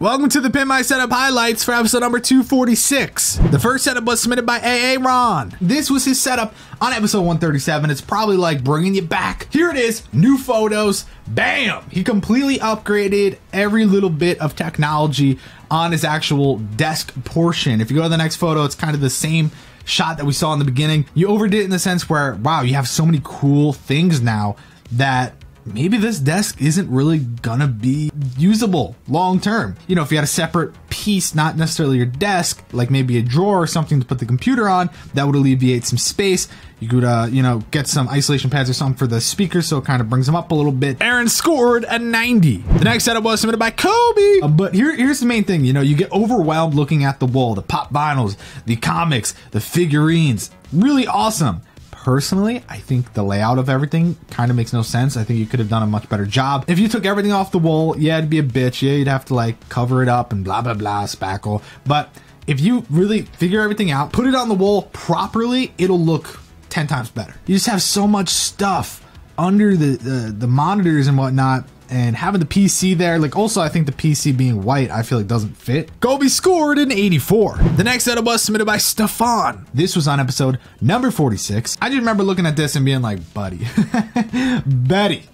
Welcome to the Pimp My Setup highlights for episode number 246. The first setup was submitted by AA Ron. This was his setup on episode 137. It's probably like bringing you back. Here it is, new photos. Bam! He completely upgraded every little bit of technology on his actual desk portion. If you go to the next photo, it's kind of the same shot that we saw in the beginning. You overdid it in the sense where, wow, you have so many cool things now that maybe this desk isn't really gonna be usable long term. You know, if you had a separate piece, not necessarily your desk, like maybe a drawer or something to put the computer on, that would alleviate some space. You could, you know, get some isolation pads or something for the speakers, so it kind of brings them up a little bit. Aaron scored a 90. The next setup was submitted by Kobe. But here's the main thing, you know, you get overwhelmed looking at the wall, the pop vinyls, the comics, the figurines. Really awesome. Personally, I think the layout of everything kind of makes no sense. I think you could have done a much better job. If you took everything off the wall, yeah, it'd be a bitch. Yeah, you'd have to like cover it up and blah, blah, blah, spackle. But if you really figure everything out, put it on the wall properly, it'll look 10 times better. You just have so much stuff under the monitors and whatnot. And having the PC there, like also I think the PC being white, I feel like doesn't fit. Kobe scored an 84. The next setup was submitted by Stefan. This was on episode number 46. I just remember looking at this and being like, buddy, Betty,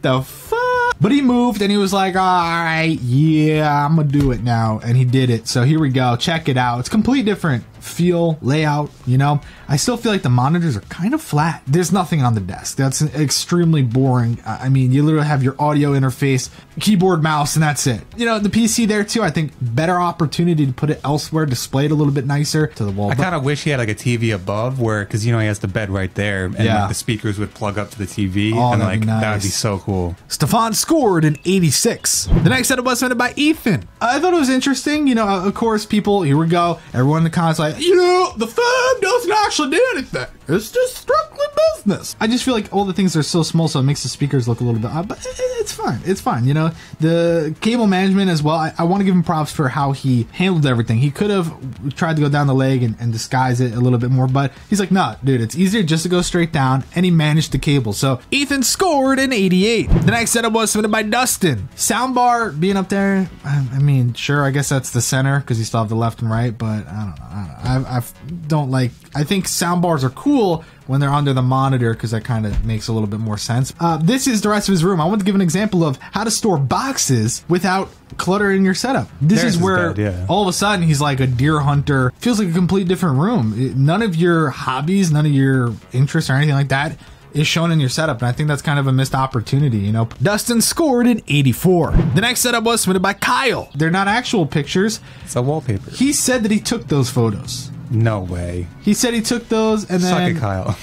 the fuck? But he moved and he was like, all right, yeah, I'm gonna do it now. And he did it. So here we go. Check it out. It's completely different feel, layout, you know. I still feel like the monitors are kind of flat. There's nothing on the desk. That's extremely boring. I mean, you literally have your audio interface, keyboard, mouse, and that's it. You know, the PC there too, I think better opportunity to put it elsewhere, display it a little bit nicer to the wall. I kind of wish he had like a TV above where, because you know he has the bed right there, and like the speakers would plug up to the TV, and like nice. That would be so cool. Stefan scored an 86. The next setup was submitted by Ethan. I thought it was interesting. You know, of course, people, here we go. Everyone in the comments like, you know, the phone doesn't actually do anything. It's just strictly business. I just feel like all the things are so small, so it makes the speakers look a little bit odd, but it's fine. It's fine. You know, the cable management as well. I want to give him props for how he handled everything. He could have tried to go down the leg and disguise it a little bit more, but he's like, nah, dude, it's easier just to go straight down, and he managed the cable. So Ethan scored an 88. The next setup was submitted by Dustin. Soundbar being up there, I mean, sure, I guess that's the center because you still have the left and right, but I don't know. I think soundbars are cool when they're under the monitor because that kind of makes a little bit more sense. This is the rest of his room. I want to give an example of how to store boxes without cluttering your setup. This is where all of a sudden he's like a deer hunter. Feels like a complete different room. None of your hobbies, none of your interests or anything like that is shown in your setup, and I think that's kind of a missed opportunity, you know. Dustin scored an 84. The next setup was submitted by Kyle. They're not actual pictures. It's a wallpaper. He said that he took those photos. No way. He said he took those and then... Suck it, Kyle.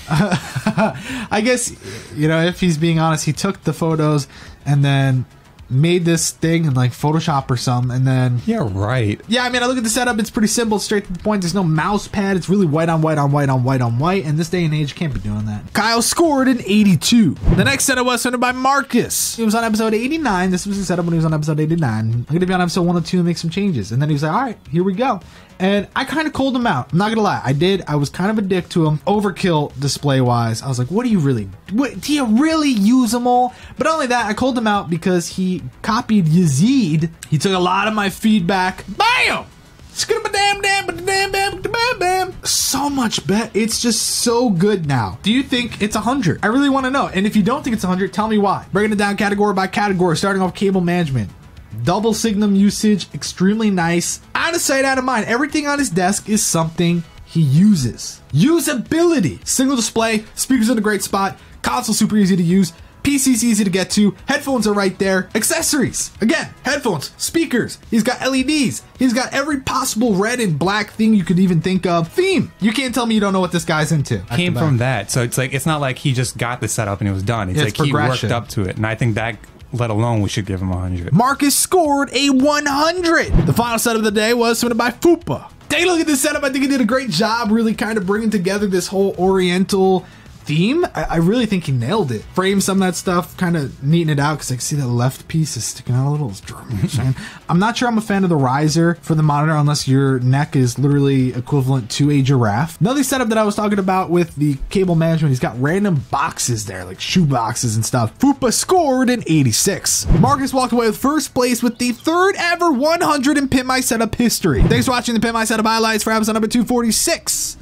I guess, you know, if he's being honest, he took the photos and then made this thing in like Photoshop or something, and then... Yeah, right. Yeah, I mean, I look at the setup, it's pretty simple, straight to the point. There's no mouse pad. It's really white on white on white on white on white, and this day and age, you can't be doing that. Kyle scored an 82. The next setup was submitted by Marcus. He was on episode 89. This was the setup when he was on episode 89. I'm going to be on episode 102 and make some changes. And then he was like, all right, here we go. And I kind of called him out. I'm not gonna lie. I was kind of a dick to him. Overkill display wise. I was like, what do you really use them all? But not only that, I called him out because he copied Yazid. He took a lot of my feedback. Bam! So much better. It's just so good now. Do you think it's 100? I really want to know. And if you don't think it's 100, tell me why. Breaking it down category by category, starting off cable management. Double signum usage, extremely nice. Out of sight, out of mind. Everything on his desk is something he uses. Usability. Single display, speakers in a great spot, console super easy to use, PC's easy to get to, headphones are right there, accessories. Again, headphones, speakers, he's got LEDs, he's got every possible red and black thing you could even think of. Theme. You can't tell me you don't know what this guy's into. Came from that. So it's like, it's not like he just got the setup and it was done. It's like he worked up to it. And I think that, let alone we should give him 100. Marcus scored a 100. The final set of the day was submitted by Fupa. Take a look at this setup. I think he did a great job really kind of bringing together this whole Oriental theme, I really think he nailed it. Frame some of that stuff, kind of neaten it out, because I can see that left piece is sticking out a little. I'm not sure I'm a fan of the riser for the monitor unless your neck is literally equivalent to a giraffe. Another setup that I was talking about with the cable management, he's got random boxes there, like shoe boxes and stuff. Fupa scored an 86. Marcus walked away with first place with the third ever 100 in Pimp My Setup history. Thanks for watching the Pimp My Setup highlights for episode number 246.